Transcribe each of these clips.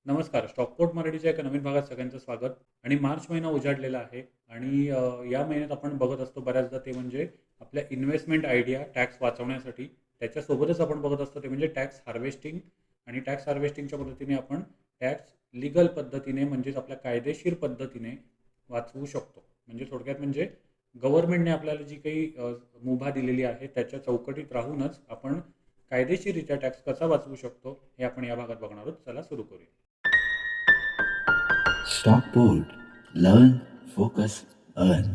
नमस्कार. स्टॉकपोर्ट मराठीच्या एका नवीन भागात सगळ्यांचं स्वागत. आणि मार्च महिना उजाडलेला आहे आणि या महिन्यात आपण बघत असतो बऱ्याचदा ते म्हणजे आपल्या इन्व्हेस्टमेंट आयडिया टॅक्स वाचवण्यासाठी. त्याच्यासोबतच आपण बघत असतो ते म्हणजे टॅक्स हार्वेस्टिंग. आणि टॅक्स हार्वेस्टिंगच्या मदतीने आपण टॅक्स लीगल पद्धतीने म्हणजेच आपल्या कायदेशीर पद्धतीने वाचवू शकतो. म्हणजे थोडक्यात म्हणजे गव्हर्नमेंटने आपल्याला जी काही मुभा दिलेली आहे त्याच्या चौकटीत राहूनच आपण कायदेशीररित्या टॅक्स कसा वाचवू शकतो हे आपण या भागात बघणार आहोत. चला सुरू करूया. Stockport. Learn, focus, earn.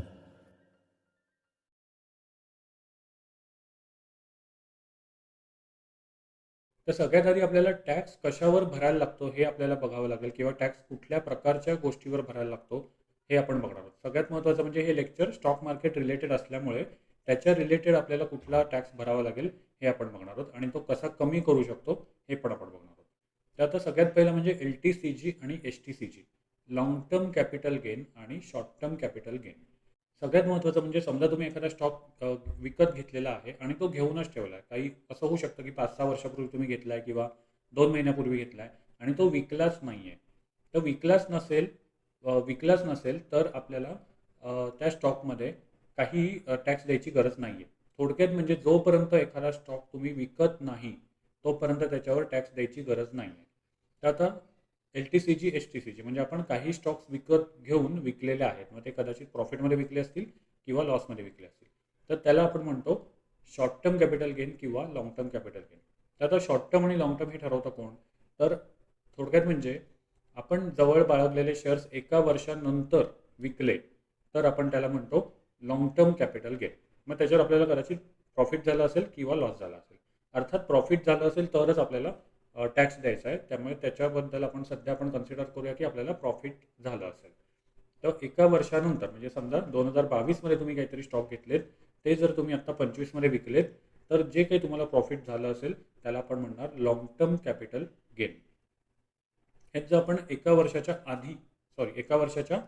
तर सगळ्यात आधी आपल्याला टॅक्स कशावर भरायला लागतो हे आपल्याला बघावं लागेल किंवा टॅक्स कुठल्या प्रकारच्या गोष्टीवर भरायला लागतो हे आपण बघणार आहोत. सगळ्यात महत्त्वाचं म्हणजे हे लेक्चर स्टॉक मार्केट रिलेटेड असल्यामुळे त्याच्या रिलेटेड आपल्याला कुठला टॅक्स भरावा लागेल हे आपण बघणार आहोत आणि तो कसा कमी करू शकतो हे पण आपण बघणार आहोत. तर आता सगळ्यात पहिलं म्हणजे LTCG आणि HTCG, long term capital gain आणि शॉर्ट टर्म कॅपिटल गेन. सगळ्यात महत्त्वाचं म्हणजे समजा तुम्ही एखादा स्टॉक विकत घेतलेला आहे आणि तो घेऊनच ठेवला आहे. काही असं होऊ शकतं की 5-6 वर्षापूर्वी तुम्ही घेतला आहे किंवा 2 महिन्यापूर्वी घेतला आहे आणि तो विकलाच नाही आहे. तर विकलाच नसेल तर आपल्याला त्या स्टॉकमध्ये काही टॅक्स द्यायची गरज नाही आहे. थोडक्यात म्हणजे जोपर्यंत एखादा स्टॉक तुम्ही विकत नाही तोपर्यंत त्याच्यावर टॅक्स द्यायची गरज नाही आहे. तर आता LTCG, HTCG म्हणजे आपण काही स्टॉक्स विकत घेऊन विकलेले आहेत. मग ते कदाचित प्रॉफिटमध्ये विकले असतील किंवा लॉसमध्ये विकले असतील. तर त्याला आपण म्हणतो शॉर्ट टर्म कॅपिटल गेन किंवा लाँग टर्म कॅपिटल गेन. तर आता शॉर्ट टर्म आणि लाँग टर्म हे ठरवतं कोण? तर थोडक्यात म्हणजे आपण जवळ बाळगलेले शेअर्स एका वर्षानंतर विकले तर आपण त्याला म्हणतो लाँग टर्म कॅपिटल गेन. मग त्याच्यावर आपल्याला कदाचित प्रॉफिट झालं असेल किंवा लॉस झाला असेल. अर्थात प्रॉफिट झालं असेल तरच आपल्याला टॅक्स द्यायचा आहे. त्यामुळे त्याच्याबद्दल आपण कन्सिडर करूया की आपल्याला प्रॉफिट झालं असेल. तर एका वर्षानंतर म्हणजे समजा 2022 तुम्ही काहीतरी स्टॉक घेतलेत, ते जर तुम्ही आत्ता 25 विकलेत तर जे काही तुम्हाला प्रॉफिट झालं असेल त्याला आपण म्हणणार लॉंग टर्म कॅपिटल गेन. हेच जर आपण एका वर्षाच्या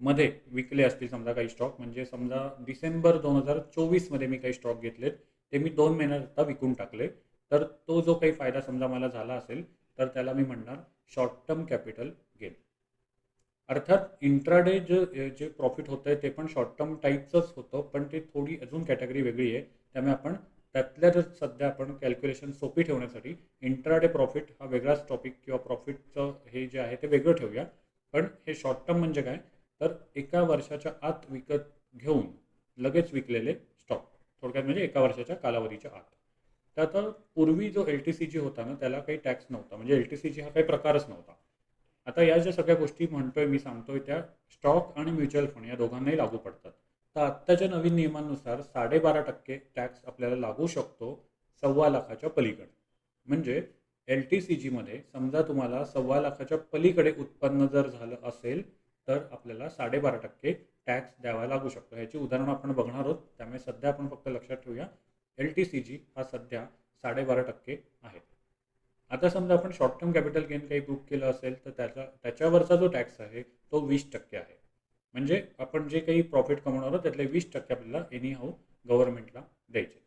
मध्ये विकले असतील समजा काही स्टॉक, म्हणजे समजा डिसेंबर 2024 मी काही स्टॉक घेतलेत, ते मी 2 महिन्यात आता विकून टाकले, तर तो जो काही फायदा समजा मला झाला असेल तर त्याला मी म्हणणार शॉर्ट टर्म कॅपिटल गेन. अर्थात इंट्राडे जे प्रॉफिट होतं आहे ते पण शॉर्ट टर्म टाईपचंच होतं, पण ते थोडी अजून कॅटेगरी वेगळी आहे. त्यामुळे आपण त्यातल्याच सध्या आपण कॅल्क्युलेशन सोपी ठेवण्यासाठी इंट्राडे प्रॉफिट हा वेगळाच टॉपिक किंवा प्रॉफिटचं हे जे आहे ते वेगळं ठेवूया. पण हे शॉर्ट टर्म म्हणजे काय? तर एका वर्षाच्या आत विकत घेऊन लगेच विकलेले स्टॉक. थोडक्यात म्हणजे एका वर्षाच्या कालावधीच्या आत. तर आता पूर्वी जो LTCG होता ना त्याला काही टॅक्स नव्हता, म्हणजे LTCG हा काही प्रकारच नव्हता. आता या ज्या सगळ्या गोष्टी म्हणतोय मी सांगतोय त्या स्टॉक आणि म्युच्युअल फंड या दोघांनाही लागू पडतात. तर आत्ताच्या नवीन नियमानुसार 12.5% टॅक्स आपल्याला लागू शकतो 1,25,00,000च्या पलीकडे. म्हणजे LTCGमध्ये समजा तुम्हाला 1,25,00,000च्या पलीकडे उत्पन्न जर झालं असेल तर आपल्याला 12.5% टॅक्स द्यावा लागू शकतो. ह्याची उदाहरणं आपण बघणार आहोत. त्यामुळे सध्या आपण फक्त लक्षात ठेवूया LTCG हा सध्या 12.5% आहे. आता समजा आपण शॉर्ट टर्म कॅपिटल गेन काही बुक केलं असेल तर त्याच्यावरचा जो टॅक्स आहे तो 20% आहे. म्हणजे आपण जे काही प्रॉफिट कमवणार आहोत त्यातले 20% आपल्याला एनी हाऊ गव्हर्नमेंटला द्यायचे.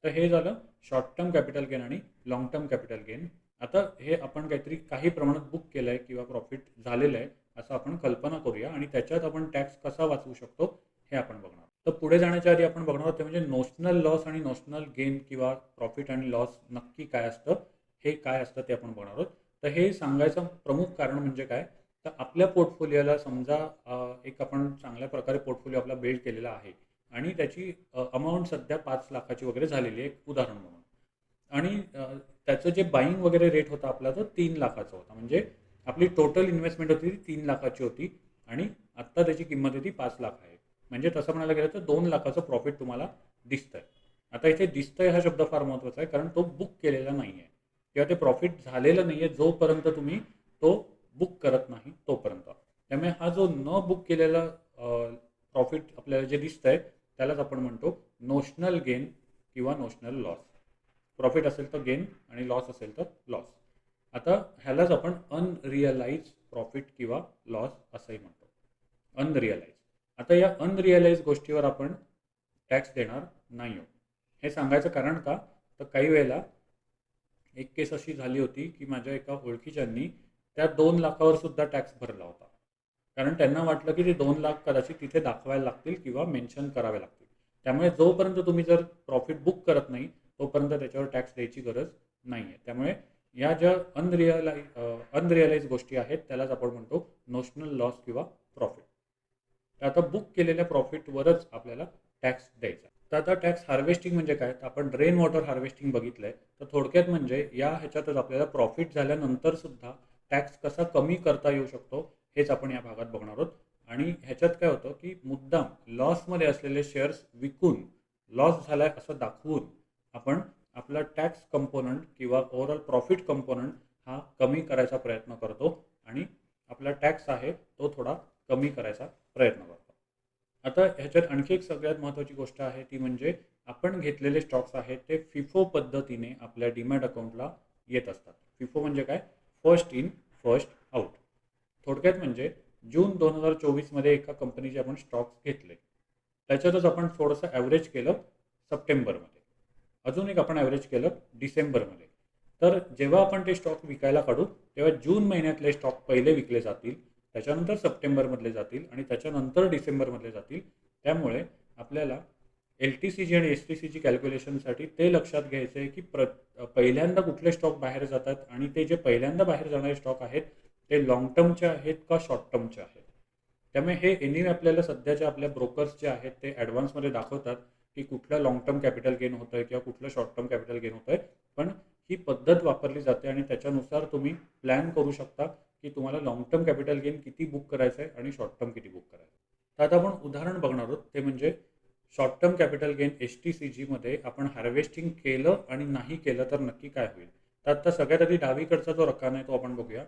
तर हे झालं शॉर्ट टर्म कॅपिटल गेन आणि लाँग टर्म कॅपिटल गेन. आता हे आपण काहीतरी काही प्रमाणात बुक केलं आहे किंवा प्रॉफिट झालेलं आहे असं आपण कल्पना करूया आणि त्याच्यात आपण टॅक्स कसा वाचवू शकतो हे आपण बघणार. तर पुढे जाण्याच्या आधी आपण बघणार आहोत ते म्हणजे नोशनल लॉस आणि नोशनल गेन किंवा प्रॉफिट आणि लॉस नक्की काय असतं, हे काय असतं ते आपण बघणार आहोत. तर हे सांगायचं प्रमुख कारण म्हणजे काय? तर आपल्या पोर्टफोलिओला समजा एक आपण चांगल्या प्रकारे पोर्टफोलिओ आपला बिल्ड केलेला आहे आणि त्याची अमाऊंट सध्या 5,00,000ची वगैरे झालेली आहे, एक उदाहरण म्हणून. आणि त्याचं जे बाईंग वगैरे रेट होता आपला तो 3,00,000चा होता. म्हणजे आपली टोटल इन्व्हेस्टमेंट होती ती 3,00,000ची होती आणि आत्ता त्याची किंमत आहे ती 5,00,000 आहे. म्हणजे तसं म्हणायला गेलं तर 2,00,000चं प्रॉफिट तुम्हाला दिसतंय. आता इथे दिसतंय हा शब्द फार महत्त्वाचा आहे, कारण तो बुक केलेला नाही आहे किंवा ते प्रॉफिट झालेलं नाही आहे जोपर्यंत तुम्ही तो बुक करत नाही तोपर्यंत. त्यामुळे हा जो न बुक केलेला प्रॉफिट आपल्याला जे दिसतंय त्यालाच आपण म्हणतो नोशनल गेन किंवा नोशनल लॉस. प्रॉफिट असेल तर गेन आणि लॉस असेल तर लॉस. आता ह्यालाच आपण अनरिअलाइज प्रॉफिट किंवा लॉस असंही म्हणतो. अनरिअलाइज. आता या अनरिअलाइज गोष्टीवर आपण टॅक्स देणार नाही आहोत. हे सांगायचं कारण का? तर काही वेळेला एक केस अशी झाली होती की माझ्या एका ओळखीच्यांनी त्या 2 लाखावर सुद्धा टॅक्स भरला होता. कारण त्यांना वाटलं की ते 2 लाख कदाचित तिथे दाखवायला लागतील किंवा मेन्शन करावे लागतील. त्यामुळे जोपर्यंत तुम्ही जर प्रॉफिट बुक करत नाही तोपर्यंत त्याच्यावर टॅक्स द्यायची गरज नाही आहे. त्यामुळे या ज्या अनरिअलाइज गोष्टी आहेत त्यालाच आपण म्हणतो नोशनल लॉस किंवा प्रॉफिट. तर आता बुक केलेल्या प्रॉफिटवरच आपल्याला टॅक्स द्यायचा. तर आता टॅक्स हार्वेस्टिंग म्हणजे काय, तर आपण रेन वॉटर हार्वेस्टिंग बघितलंय. तर थोडक्यात म्हणजे या ह्याच्यातच आपल्याला प्रॉफिट झाल्यानंतर सुद्धा टॅक्स कसा कमी करता येऊ शकतो हेच आपण या भागात बघणार आहोत. आणि ह्याच्यात काय होतं की मुद्दाम लॉसमध्ये असलेले शेअर्स विकून लॉस झालाय असं दाखवून आपण आपला टॅक्स कंपोनंट किंवा ओव्हरऑल प्रॉफिट कंपोनंट हा कमी करायचा प्रयत्न करतो आणि आपला टॅक्स आहे तो थोडा कमी करायचा प्रयत्न करतो. आता ह्याच्यात आणखी एक सगळ्यात महत्त्वाची गोष्ट आहे ती म्हणजे आपण घेतलेले स्टॉक्स आहेत ते फिफो पद्धतीने आपल्या डीमॅट अकाउंटला येत असतात. फिफो म्हणजे काय, फर्स्ट इन फर्स्ट आउट. थोडक्यात म्हणजे जून 2024 एका कंपनीचे आपण स्टॉक्स घेतले, त्याच्यातच आपण थोडंसं ॲव्हरेज केलं सप्टेंबरमध्ये, अजून एक आपण ॲव्हरेज केलं डिसेंबरमध्ये. तर जेव्हा आपण ते स्टॉक विकायला काढू तेव्हा जून महिन्यातले स्टॉक पहिले विकले जातील, त्याच्यानंतर सप्टेंबरमधले जातील आणि त्याच्यानंतर डिसेंबरमधले जातील. त्यामुळे आपल्याला LTCG आणि STCG कॅल्क्युलेशनसाठी ते लक्षात घ्यायचं आहे की पहिल्यांदा कुठले स्टॉक बाहेर जातात आणि ते जे पहिल्यांदा बाहेर जाणारे स्टॉक आहेत ते लॉंग टर्मचे आहेत का शॉर्ट टर्मचे आहेत. त्यामुळे हे एनिवे आपल्याला सध्याच्या आपल्या ब्रोकर्स जे आहेत ते ॲडव्हान्समध्ये दाखवतात की कुठलं लॉंग टर्म कॅपिटल गेन होतं आहे किंवा कुठलं शॉर्ट टर्म कॅपिटल गेन होतं आहे. पण ही पद्धत वापरली जाते आणि त्याच्यानुसार तुम्ही प्लॅन करू शकता की तुम्हाला लॉंग टर्म कॅपिटल गेन किती बुक करायचं आहे आणि शॉर्ट टर्म किती बुक करायचं आहे. तर आता आपण उदाहरण बघणार आहोत ते म्हणजे शॉर्ट टर्म कॅपिटल गेन STCGमध्ये आपण हार्वेस्टिंग केलं आणि नाही केलं तर नक्की काय होईल. तर आता सगळ्यात आधी डावीकडचा जो रकाना आहे तो आपण बघूया.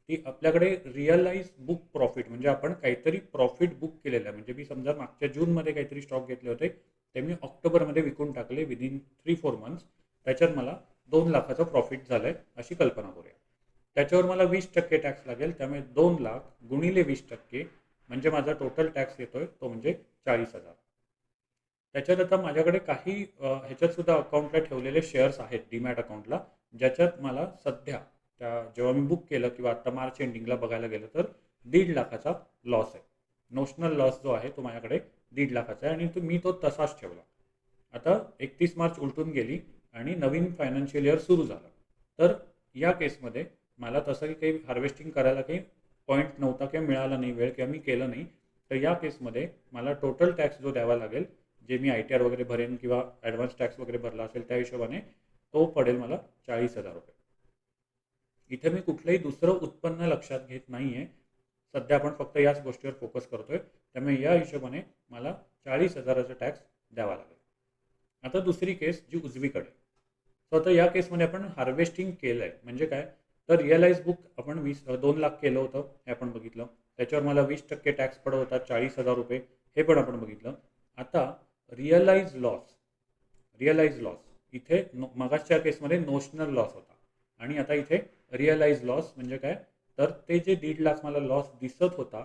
ती आपल्याकडे रिअलाइज बुक प्रॉफिट म्हणजे आपण काहीतरी प्रॉफिट बुक केलेलं आहे. म्हणजे मी समजा मागच्या जूनमध्ये काहीतरी स्टॉक घेतले होते ते मी ऑक्टोबरमध्ये विकून टाकले विदिन 3-4 मंथ्स. त्याच्यात मला 2 लाखाचं प्रॉफिट झालं आहे अशी कल्पना करूया. त्याच्यावर मला 20% टॅक्स लागेल. त्यामुळे 2 लाख गुणिले 20% म्हणजे माझा टोटल टॅक्स येतोय तो म्हणजे 40,000. त्याच्यात आता माझ्याकडे काही ह्याच्यात सुद्धा अकाउंटला ठेवलेले शेअर्स आहेत डीमॅट अकाउंटला, ज्याच्यात मला सध्या जेव्हा मी बुक केलं किंवा आता मार्च एंडिंगला बघायला गेलं तर 1.5 लाखाचा लॉस आहे. नोशनल लॉस जो आहे तो माझ्याकडे 1.5 लाखाचा आहे आणि मी तो तसाच ठेवला. आता 31 मार्च उलटून गेली आणि नवीन फायनान्शियल इयर सुरू झालं. तर या केसमध्ये मला तसंही काही हार्वेस्टिंग करायला काही पॉईंट नव्हता किंवा मिळाला नाही वेळ किंवा मी केलं नाही. तर या केसमध्ये मला टोटल टॅक्स जो द्यावा लागेल, जे मी ITR वगैरे भरेन किंवा ॲडव्हान्स टॅक्स वगैरे भरला असेल त्या हिशोबाने तो पडेल मला 40,000 रुपये. इथे मी कुठलंही दुसरं उत्पन्न लक्षात घेत नाही आहे. सध्या आपण फक्त याच गोष्टीवर फोकस करतोय. त्यामुळे या हिशोबाने मला 40,000चा टॅक्स द्यावा लागेल. आता दुसरी केस जी उजवीकडे. तर आता या केसमध्ये आपण हार्वेस्टिंग केलं आहे म्हणजे काय, तर रिअलाइज बुक आपण 2 लाख केलं होतं हे आपण बघितलं. त्याच्यावर मला 20% टॅक्स पडत होता 40,000 रुपये हे पण आपण बघितलं. आता रिअलाइज लॉस इथे मगाच्या केसमध्ये नोशनल लॉस होता आणि आता इथे रिअलाइज लॉस म्हणजे काय, तर ते जे 1.5 लाख मला लॉस दिसत होता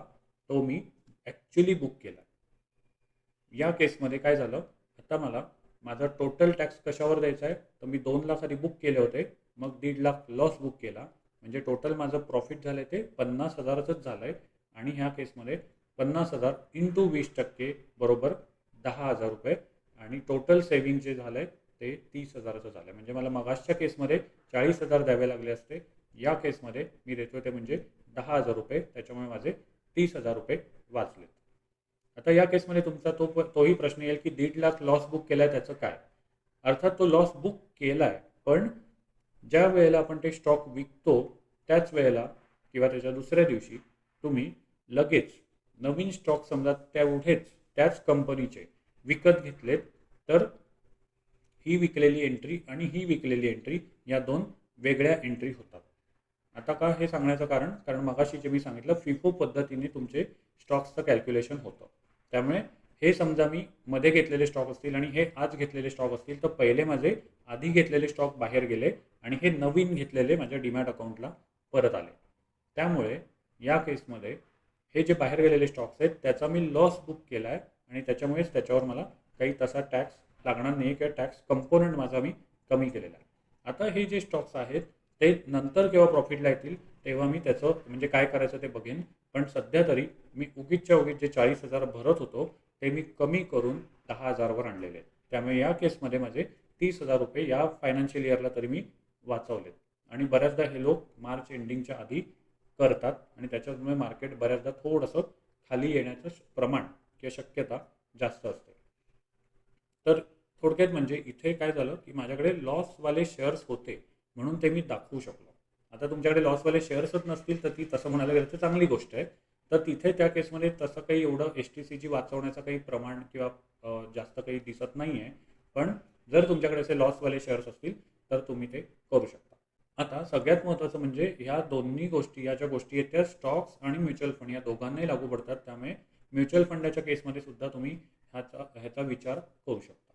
तो मी ॲक्च्युली बुक केला. या केसमध्ये काय झालं, आता मला माझा टोटल टॅक्स कशावर द्यायचा आहे, तर मी 2 लाख आधी बुक केले होते, मग 1.5 लाख लॉस बुक केला म्हणजे टोटल माझं प्रॉफिट झालं ते 50,000च झालं आहे. आणि ह्या केसमध्ये 50,000 इंटू 20% बरोबर 10,000 रुपये आणि टोटल सेव्हिंग जे झालं आहे ते 30,000चं झालं आहे. म्हणजे मला मगाशच्या केसमध्ये 40,000 द्यावे लागले असते, या केसमध्ये मी देतोय ते म्हणजे 10,000 रुपये. त्याच्यामुळे माझे 30,000 रुपये वाचले. आता या केसमध्ये तुमचा तोही प्रश्न येईल की 1.5 लाख लॉस बुक केला आहे त्याचं काय. अर्थात तो लॉस बुक केला आहे, पण ज्या वेळेला आपण ते स्टॉक विकतो त्याच वेळेला किंवा त्याच्या दुसऱ्या दिवशी तुम्ही लगेच नवीन स्टॉक समजा तेवढेच त्याच कंपनीचे विकत घेतलेत तर ही विकलेली एंट्री आणि ही विकलेली एंट्री या 2 वेगळ्या एंट्री होतात. आता का हे सांगण्याचं कारण मगाशी जे मी सांगितलं फिफो पद्धतीने तुमचे स्टॉक्सचं कॅल्क्युलेशन होतं. त्यामुळे हे समजा मी मध्ये घेतलेले स्टॉक असतील आणि हे आज घेतलेले स्टॉक असतील तर पहिले माझे आधी घेतलेले स्टॉक बाहेर गेले आणि हे नवीन घेतलेले माझ्या डीमॅट अकाउंटला परत आले. त्यामुळे या केसमध्ये हे जे बाहेर गेलेले स्टॉक्स आहेत त्याचा मी लॉस बुक केला आहे आणि त्याच्यामुळेच त्याच्यावर मला काही तसा टॅक्स लागणार नाही किंवा टॅक्स कंपोनंट माझा मी कमी केलेला आहे. आता हे जे स्टॉक्स आहेत ते नंतर केव्हा प्रॉफिटला येतील तेव्हा मी त्याचं म्हणजे काय करायचं ते बघेन. पण सध्या तरी मी उगीचच्या उगीच जे 40,000 भरत होतो ते मी कमी करून 10,000वर आणलेले आहेत. त्यामुळे या केसमध्ये माझे 30,000 रुपये या फायनान्शियल इयरला तरी मी वाचवलेत. आणि बऱ्याचदा हे लोक मार्च एंडिंगच्या आधी करतात आणि त्याच्यामुळे मार्केट बऱ्याचदा थोडंसं खाली येण्याचं प्रमाण किंवा शक्यता जास्त असते. तर थोडक्यात म्हणजे इथे काय झालं की माझ्याकडे लॉसवाले शेअर्स होते म्हणून ते मी दाखवू शकलो. आता तुमच्याकडे लॉसवाले शेअर्सच नसतील तर ती तसं म्हणायला गेलं तर चांगली गोष्ट आहे. तर तिथे त्या केसमध्ये तसं काही एवढं HTCG वाचवण्याचं काही प्रमाण किंवा जास्त काही दिसत नाही आहे. पण जर तुमच्याकडे असे लॉसवाले शेअर्स असतील तर तुम्ही ते करू शकता. आता सगळ्यात महत्त्वाचं म्हणजे ह्या दोन्ही गोष्टी, या ज्या गोष्टी आहेत त्या स्टॉक्स आणि म्युच्युअल फंड या दोघांनाही लागू पडतात. त्यामुळे म्युच्युअल फंडाच्या केसमध्ये सुद्धा तुम्ही ह्याचा विचार करू शकता.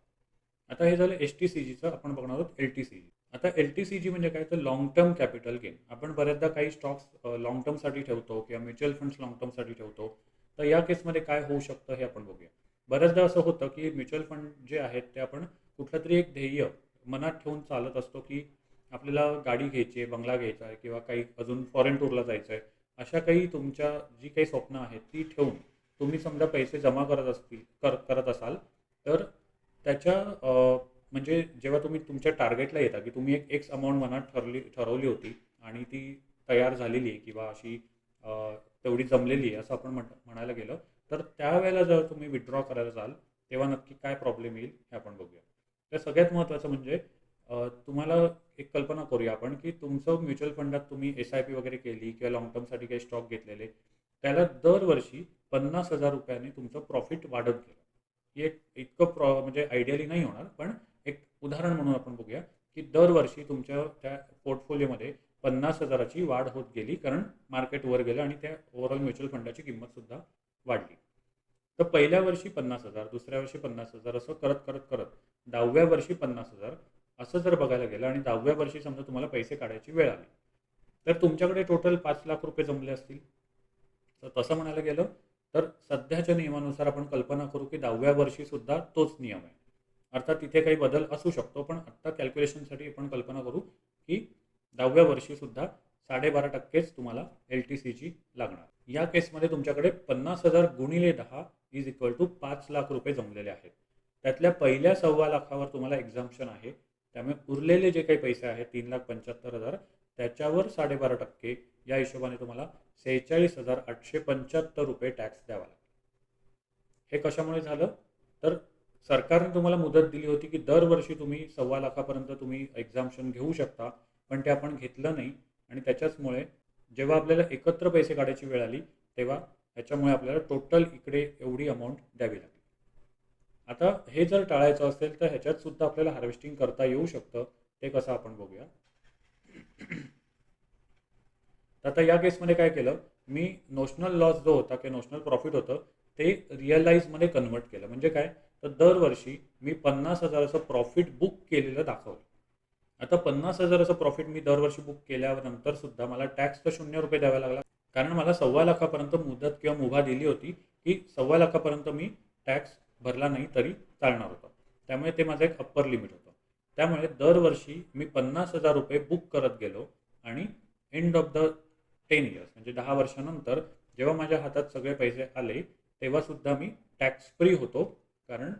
आता हे झालं HTCGचं. आपण बघणार आहोत LTCG. आता LTCG म्हणजे काय तर लॉंग टर्म कॅपिटल गेन. आपण बऱ्याचदा काही स्टॉक्स लॉंग टर्मसाठी ठेवतो किंवा म्युच्युअल फंड्स लॉंग टर्मसाठी ठेवतो. तर या केसमध्ये काय होऊ शकतं हे आपण बघूया. बऱ्याचदा असं होतं की म्युच्युअल फंड जे आहेत ते आपण कुठलं तरी एक ध्येय मनात ठेवून चालत असतो की आपल्याला गाडी घ्यायची आहे, बंगला घ्यायचा आहे किंवा काही अजून फॉरेन टूरला जायचं आहे. अशा काही तुमच्या जी काही स्वप्न आहेत ती ठेवून तुम्ही समजा पैसे जमा करत असाल तर त्याच्या म्हणजे जेव्हा तुम्ही तुमच्या टार्गेटला येता की तुम्ही एक एक्स अमाऊंट मनात ठरवली होती आणि ती तयार झालेली आहे किंवा अशी तेवढी जमलेली आहे असं आपण म्हणायला गेलं तर त्यावेळेला जर तुम्ही विथड्रॉ करायला जाल तेव्हा नक्की काय प्रॉब्लेम येईल हे आपण बघूया. तर सगळ्यात महत्त्वाचं म्हणजे तुम्हाला एक कल्पना करूया आपण की तुमचं म्युच्युअल फंडात तुम्ही SIP वगैरे केली किंवा लॉंग टर्मसाठी काही स्टॉक घेतलेले त्याला दरवर्षी 50,000 रुपयांनी तुमचं प्रॉफिट वाढत गेलं. ही एक इतकं म्हणजे आयडियली नाही होणार पण एक उदाहरण म्हणून आपण बघूया की दरवर्षी तुमच्या त्या पोर्टफोलिओमध्ये 50,000ची वाढ होत गेली कारण मार्केट वर गेलं आणि त्या ओव्हरऑल म्युच्युअल फंडाची किंमतसुद्धा वाढली. तर पहिल्या वर्षी 50,000, दुसऱ्या वर्षी 50,000 असं करत करत करत 10व्या वर्षी 50,000 असं जर बघायला गेलं आणि 10व्या वर्षी समजा तुम्हाला पैसे काढायची वेळ आली तर तुमच्याकडे टोटल 5 लाख रुपये जमले असतील. तर तसं म्हणायला गेलं तर सध्याच्या नियमानुसार आपण कल्पना करू की 10व्या वर्षी सुद्धा तोच नियम आहे. अर्थात तिथे काही बदल असू शकतो पण आत्ता कॅल्क्युलेशनसाठी आपण कल्पना करू की 10व्या वर्षी सुद्धा 12.5%च तुम्हाला LTCG लागणार. या केसमध्ये तुमच्याकडे 50,000 गुणिले 10 इज इक्वल टू 5 लाख रुपये जमलेले आहेत. त्यातल्या पहिल्या 1.25 लाखावर तुम्हाला एक्झाम्पशन आहे. त्यामुळे उरलेले जे काही पैसे आहेत 3,75,000 त्याच्यावर 12.5% या हिशोबाने तुम्हाला 46,875 रुपये टॅक्स द्यावा लागेल. हे कशामुळे झालं तर सरकारने तुम्हाला मुदत दिली होती की दरवर्षी तुम्ही 1.25 लाखापर्यंत तुम्ही एक्झाम्पशन घेऊ शकता पण ते आपण घेतलं नाही आणि त्याच्याचमुळे जेव्हा आपल्याला एकत्र पैसे काढायची वेळ आली तेव्हा ह्याच्यामुळे आपल्याला टोटल इकडे एवढी अमाऊंट द्यावी लागली. आता हे जर टाळायचं असेल तर ह्याच्यात सुद्धा आपल्याला हार्वेस्टिंग करता येऊ शकतं. ते कसं आपण बघूया. आता या केसमध्ये काय केलं मी नोशनल लॉस जो होता किंवा नोशनल प्रॉफिट होतं ते रिअलाइजमध्ये कन्वर्ट केलं. म्हणजे काय तर दरवर्षी मी 50,000चं प्रॉफिट बुक केलेलं दाखवलं. आता 50,000चं प्रॉफिट मी दरवर्षी बुक केल्यानंतर सुद्धा मला टॅक्स तर 0 रुपये द्यावा लागला कारण मला 1.25 लाखापर्यंत मुदत किंवा मुभा दिली होती की 1.25 लाखापर्यंत मी टॅक्स भरला नाही तरी चालणार होतं. त्यामुळे ते माझं एक अप्पर लिमिट होतं. त्यामुळे दरवर्षी मी 50,000 रुपये बुक करत गेलो आणि एंड ऑफ द 10 इयर्स म्हणजे 10 वर्षानंतर जेव्हा माझ्या हातात सगळे पैसे आले तेव्हा सुद्धा मी टॅक्स फ्री होतो कारण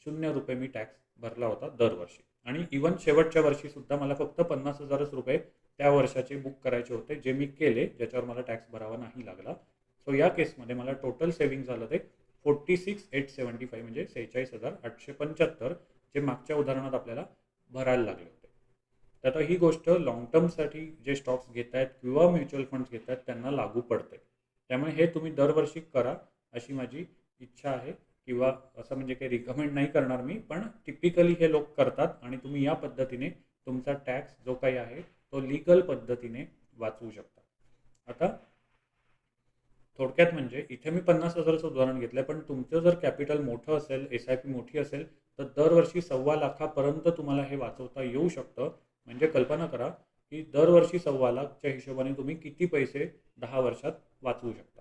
0 रुपये मी टॅक्स भरला होता दरवर्षी. आणि इवन शेवटच्या वर्षी सुद्धा मला फक्त 50,000 रुपये त्या वर्षाचे बुक करायचे होते जे मी केले ज्याच्यावर मला टॅक्स भरावा नाही लागला. सो या केसमध्ये मला टोटल सेव्हिंग झालं ते 46,875 म्हणजे 46,875 जे मागच्या उदाहरणात आपल्याला भरायला लागले होते. तर आता ही गोष्ट लॉंग टर्मसाठी जे स्टॉक्स घेत आहेत किंवा म्युच्युअल फंड्स घेत आहेत त्यांना लागू पडते. त्यामुळे हे तुम्ही दरवर्षी करा अशी माझी इच्छा आहे किंवा असं म्हणजे काही रिकमेंड नाही करणार मी पण टिपिकली हे लोक करतात आणि तुम्ही या पद्धतीने तुमचा टॅक्स जो काही आहे तो लीगल पद्धतीने वाचवू शकता. आता थोडक्यात म्हणजे इथे मी 50,000चं उदाहरण घेतलं पण तुमचं जर कॅपिटल मोठं असेल SIP मोठी असेल तर दरवर्षी 1.25 लाखापर्यंत तुम्हाला हे वाचवता येऊ शकतं. म्हणजे कल्पना करा की दरवर्षी 1.25 लाखच्या हिशोबाने तुम्ही किती पैसे 10 वर्षात वाचवू शकता.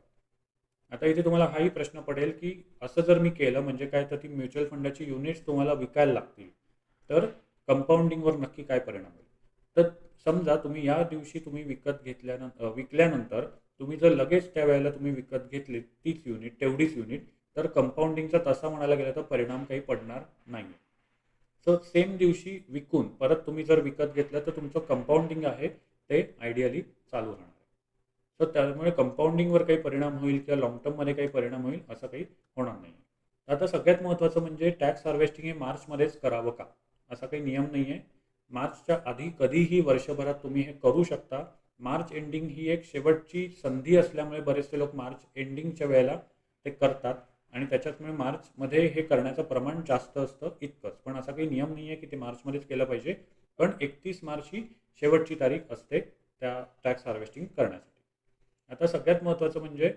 आता इथे तुम्हाला हाही प्रश्न पडेल की असं जर मी केलं म्हणजे काय तर ती म्युच्युअल फंडाची युनिट्स तुम्हाला विकायला लागतील तर कंपाऊंडिंगवर नक्की काय परिणाम होईल. तर समजा तुम्ही या दिवशी तुम्ही विकल्यानंतर तुम्ही जर लगेच त्या वेळेला तुम्ही विकत घेतली तीच युनिट, तेवढीच युनिट, तर कंपाऊंडिंगचा तसा म्हणायला गेला तर परिणाम काही पडणार नाही. सो सेम दिवशी विकून परत तुम्ही जर विकत घेतलं तर तुमचं कंपाऊंडिंग आहे ते आयडियली चालू राहणार. तर त्यामुळे कंपाऊंडिंगवर काही परिणाम होईल किंवा लॉंग टर्ममध्ये काही परिणाम होईल असं काही होणार नाही. आता सगळ्यात महत्त्वाचं म्हणजे टॅक्स हार्वेस्टिंग हे मार्चमध्येच करावं का, असा काही नियम नाही आहे. मार्चच्या आधी कधीही वर्षभरात तुम्ही हे करू शकता. मार्च एंडिंग ही एक शेवटची संधी असल्यामुळे बरेचसे लोक मार्च एंडिंगच्या वेळेला ते करतात आणि त्याच्यामुळे मार्चमध्ये हे करण्याचं प्रमाण जास्त असतं इतकंच. पण असा काही नियम नाही आहे की ते मार्चमध्येच केलं पाहिजे. पण 31 मार्च ही शेवटची तारीख असते त्या टॅक्स हार्वेस्टिंग करण्यासाठी. आता सगळ्यात महत्त्वाचं म्हणजे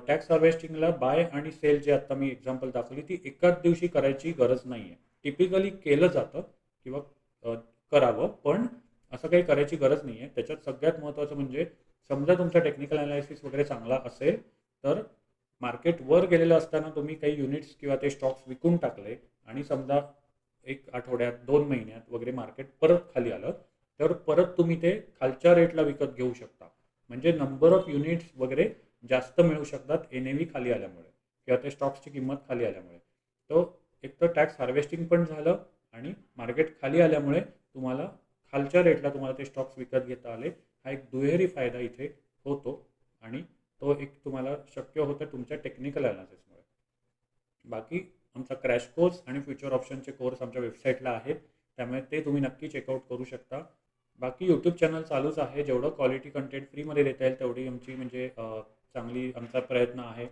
टॅक्स हार्वेस्टिंगला बाय आणि सेल जे आता मी एक्झाम्पल दाखवली ती एकाच दिवशी करायची गरज नाही आहे. टिपिकली केलं जातं किंवा अ, करावं, पण असं काही करायची गरज नाही आहे. त्याच्यात सगळ्यात महत्त्वाचं म्हणजे समजा तुमचा टेक्निकल ॲनालिसिस वगैरे चांगला असेल तर मार्केट वर गेलेलं असताना तुम्ही काही युनिट्स किंवा ते स्टॉक्स विकून टाकले आणि समजा 1 आठवड्यात, 2 महिन्यात वगैरे मार्केट परत खाली आलं, तर परत तुम्ही ते खालच्या रेटला विकत घेऊ शकता. म्हणजे नंबर ऑफ युनिट्स वगैरे जास्त मिळू शकतात NAV खाली आल्यामुळे किंवा ते स्टॉक्सची किंमत खाली आल्यामुळे. तो एक तर टॅक्स हार्वेस्टिंग पण झालं आणि मार्केट खाली आल्यामुळे तुम्हाला खालच्या रेटला तुम्हाला ते स्टॉक्स विकत घेता आले. हा एक दुहेरी फायदा इथे होतो आणि तो एक तुम्हाला शक्य होतं तुमच्या टेक्निकल ॲनालिसिसमुळे. बाकी आमचा क्रॅश कोर्स आणि फ्युचर ऑप्शनचे कोर्स आमच्या वेबसाईटला आहेत, त्यामुळे ते तुम्ही नक्की चेकआउट करू शकता. बाकी यूट्यूब चॅनल चालूच आहे. जेवढं क्वालिटी कंटेंट फ्रीमध्ये देता येईल तेवढी आमची म्हणजे चांगली आमचा प्रयत्न आहे.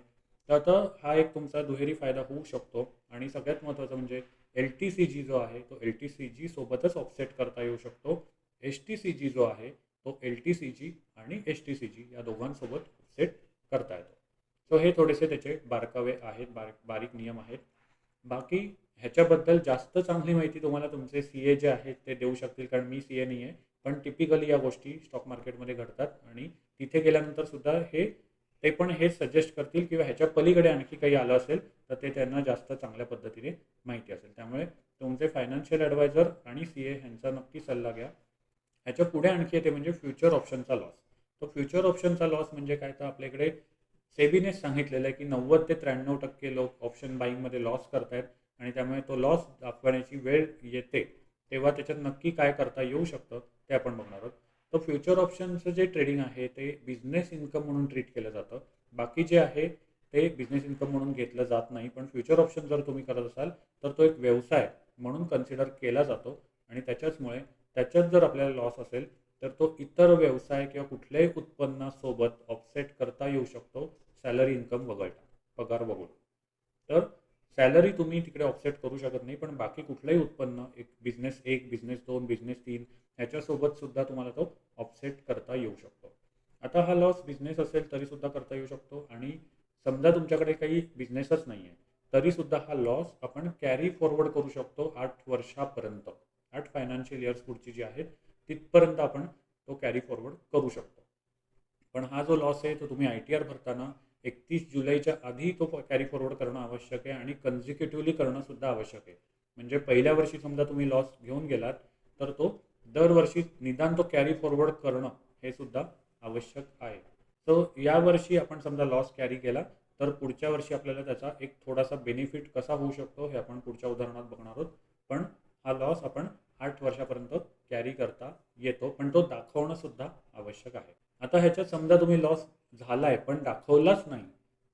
तर आता हा एक तुमचा दुहेरी फायदा होऊ शकतो आणि सगळ्यात महत्त्वाचं म्हणजे LTCG जो आहे तो LTCG सोबतच ऑफसेट करता येऊ शकतो. HTCG जो आहे तो LTCG आणि HTCG या दोघांसोबत ऑफसेट करता येतो. सो हे थोडेसे त्याचे बारकावे आहेत, बारीक नियम आहेत. बाकी ह्याच्याबद्दल जास्त चांगली माहिती तुम्हाला तुमचे CA जे आहेत ते देऊ शकतील, कारण मी CA नाही आहे. पण टिपिकली या गोष्टी स्टॉक मार्केटमध्ये घडतात आणि तिथे गेल्यानंतर सुद्धा ते पण हेच सजेस्ट करतील किंवा ह्याच्या पलीकडे आणखी काही आलं असेल तर ते त्यांना जास्त चांगल्या पद्धतीने माहिती असेल. त्यामुळे तुमचे फायनान्शियल ॲडवायझर आणि CA ह्यांचा नक्की सल्ला घ्या. ह्याच्या पुढे आणखी येते म्हणजे फ्युचर ऑप्शनचा लॉस. तो फ्युचर ऑप्शनचा लॉस म्हणजे काय, तर आपल्याकडे सेबीनेच सांगितलेलं आहे की 90 ते 93% लोक ऑप्शन बाईंगमध्ये लॉस करतायत आणि त्यामुळे तो लॉस दाखवण्याची वेळ येते तेव्हा त्याच्यात नक्की काय करता येऊ शकतं ते आपण बघणार आहोत. तर फ्युचर ऑप्शनचं जे ट्रेडिंग आहे ते बिझनेस इन्कम म्हणून ट्रीट केलं जातं. बाकी जे आहे ते बिझनेस इन्कम म्हणून घेतलं जात नाही. पण फ्युचर ऑप्शन जर तुम्ही करत असाल तर तो एक व्यवसाय म्हणून कन्सिडर केला जातो आणि त्याच्याचमुळे त्याच्यात जर आपल्याला लॉस असेल तर तो इतर व्यवसाय किंवा कुठल्याही उत्पन्नासोबत ऑफसेट करता येऊ शकतो सॅलरी इन्कम वगळता, पगार वगळून. तर सॅलरी तुम्ही तिकडे ऑफसेट करू शकत नाही, पण बाकी कुठलंही उत्पन्न बिझनेस 1, बिझनेस 2, बिझनेस 3 ह्याच्यासोबत सुद्धा तुम्हाला तो ऑफसेट करता येऊ शकतो. आता हा लॉस बिझनेस असेल तरी सुद्धा करता येऊ शकतो आणि समजा तुमच्याकडे काही बिझनेसच नाही आहे तरी सुद्धा हा लॉस आपण कॅरी फॉरवर्ड करू शकतो 8 वर्षापर्यंत. 8 फायनान्शियल इयर्स पुढची जी आहेत तिथपर्यंत आपण तो कॅरी फॉरवर्ड करू शकतो. पण हा जो लॉस आहे तो तुम्ही ITR भरताना 31 जुलैच्या आधी तो कॅरी फॉरवर्ड करणं आवश्यक आहे आणि कन्झिक्युटिव्हली करणं सुद्धा आवश्यक आहे. म्हणजे पहिल्या वर्षी समजा तुम्ही लॉस घेऊन गेलात तर तो दरवर्षी निदान तो कॅरी फॉरवर्ड करणं हे सुद्धा आवश्यक आहे. सो यावर्षी आपण समजा लॉस कॅरी केला तर पुढच्या वर्षी आपल्याला त्याचा एक थोडासा बेनिफिट कसा होऊ शकतो हे आपण पुढच्या उदाहरणात बघणार आहोत. पण हा लॉस आपण 8 वर्षापर्यंत कॅरी करता येतो, पण तो दाखवणं सुद्धा आवश्यक आहे. आता ह्याच्यात समजा तुम्ही लॉस झालाय पण दाखवलाच नाही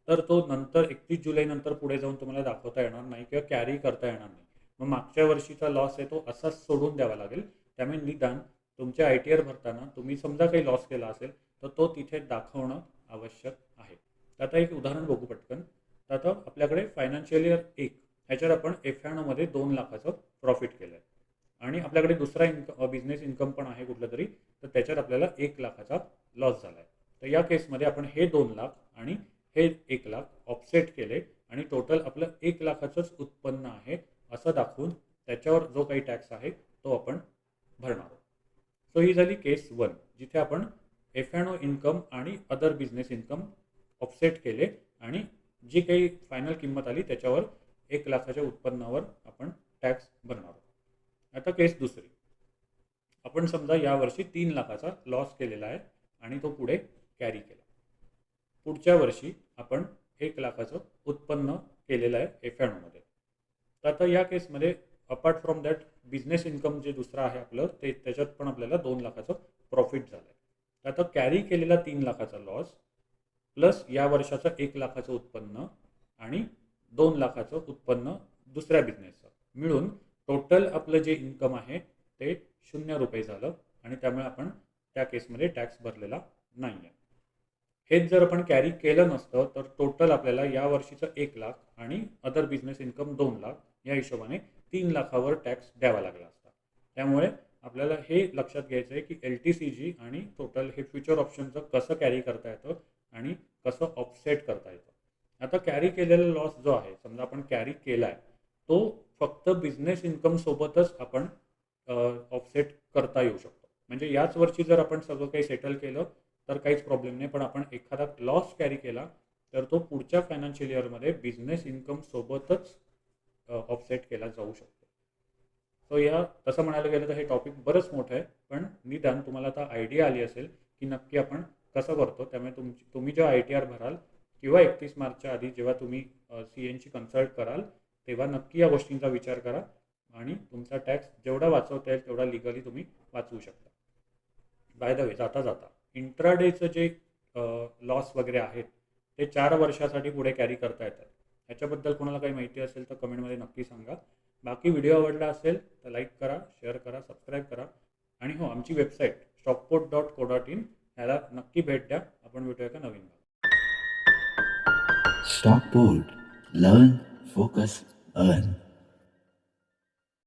तर तो नंतर 31 जुलै नंतर पुढे जाऊन तुम्हाला दाखवता येणार नाही किंवा कॅरी करता येणार नाही. मग मागच्या वर्षीचा लॉस आहे तो असाच सोडून द्यावा लागेल. त्यामुळे निदान तुमचे ITR भरताना तुम्ही समजा काही लॉस केला असेल तर तो तिथे दाखवणं आवश्यक आहे. आता एक उदाहरण बघू पटकन. तर आता आपल्याकडे फायनान्शियल इयर 1 ह्याच्यात आपण F&Oमध्ये 2 लाखाचं प्रॉफिट केलं आहे आणि आपल्याकडे दुसरा बिझनेस इन्कम पण आहे कुठलं तरी, तर त्याच्यात आपल्याला 1 लाखाचा लॉस झाला आहे. तर या केसमध्ये आपण हे 2 लाख आणि हे 1 लाख ऑफसेट केले आणि टोटल आपलं 1 लाखाचंच उत्पन्न आहे असं दाखवून त्याच्यावर जो काही टॅक्स आहे तो आपण भरणार आहोत. सो ही झाली केस 1 जिथे आपण F&O इन्कम आणि अदर बिझनेस इन्कम ऑफसेट केले आणि जी काही फायनल किंमत आली त्याच्यावर 1 लाखाच्या उत्पन्नावर आपण टॅक्स भरणार आहोत. आता केस दुसरी. आपण समजा यावर्षी 3 लाखाचा लॉस केलेला आहे आणि तो पुढे कॅरी केला. पुढच्या वर्षी आपण 1 लाखाचं उत्पन्न केलेलं आहे एफ-एनमध्ये. तर आता या केसमध्ये apart from that business income जे दुसरं आहे आपलं ते त्याच्यात पण आपल्याला 2 लाखाचं प्रॉफिट झालं आहे. तर आता कॅरी केलेला 3 लाखाचा लॉस प्लस या वर्षाचं 1 लाखाचं उत्पन्न आणि 2 लाखाचं उत्पन्न दुसऱ्या बिझनेसचं मिळून टोटल आपलं जे इन्कम आहे ते 0 रुपये झालं आणि त्यामुळे आपण त्या केसमध्ये टॅक्स भरलेला नाही आहे. हेच जर आपण कॅरी केलं नसतं तर टोटल आपल्याला या वर्षीचं 1 लाख आणि अदर बिझनेस इन्कम 2 लाख या हिशोबाने 3 लाखावर टॅक्स द्यावा लागला असता. त्यामुळे आपल्याला हे लक्षात घ्यायचं आहे की LTCG आणि टोटल हे फ्युचर ऑप्शनचं कसं कॅरी करता येतं आणि कसं ऑफसेट करता येतं. आता कॅरी केलेला लॉस जो आहे समजा आपण कॅरी केला आहे तो फक्त बिझनेस इन्कम सोबतच आपण ऑफसेट करता येऊ शकतो. म्हणजे याच वर्षी जर आपण सगळं काही सेटल केलं तर काहीच प्रॉब्लेम नाही, पण आपण एखादा लॉस कॅरी केला तर तो पुढच्या फायनान्शियल इयरमध्ये बिझनेस इन्कम सोबतच ऑफसेट केला जाऊ शकतो. सो तसं म्हणायला गेलं तर हे टॉपिक बरंच मोठं आहे, पण निदान तुम्हाला आता आयडिया आली असेल की नक्की आपण कसं करतो. त्यामुळे तुम्ही जेव्हा ITR भराल किंवा 31 मार्चच्या आधी जेव्हा तुम्ही CAची कन्सल्ट कराल तेव्हा नक्की या गोष्टींचा विचार करा आणि तुमचा टॅक्स जेवढा वाचवता येईल तेवढा लिगली तुम्ही वाचवू शकता. बाय द वे जाता जाता इंट्राडेचं जे लॉस वगैरे आहेत ते 4 वर्षासाठी पुढे कॅरी करता येतात. ह्याच्याबद्दल कोणाला काही माहिती असेल तर कमेंटमध्ये नक्की सांगा. बाकी व्हिडिओ आवडला असेल तर लाईक करा, शेअर करा, सबस्क्राईब करा आणि हो आमची वेबसाईट stockport.co.in ह्याला नक्की भेट द्या. आपण भेटूया का नवीन भाग. Stockport. Learn, focus, earn.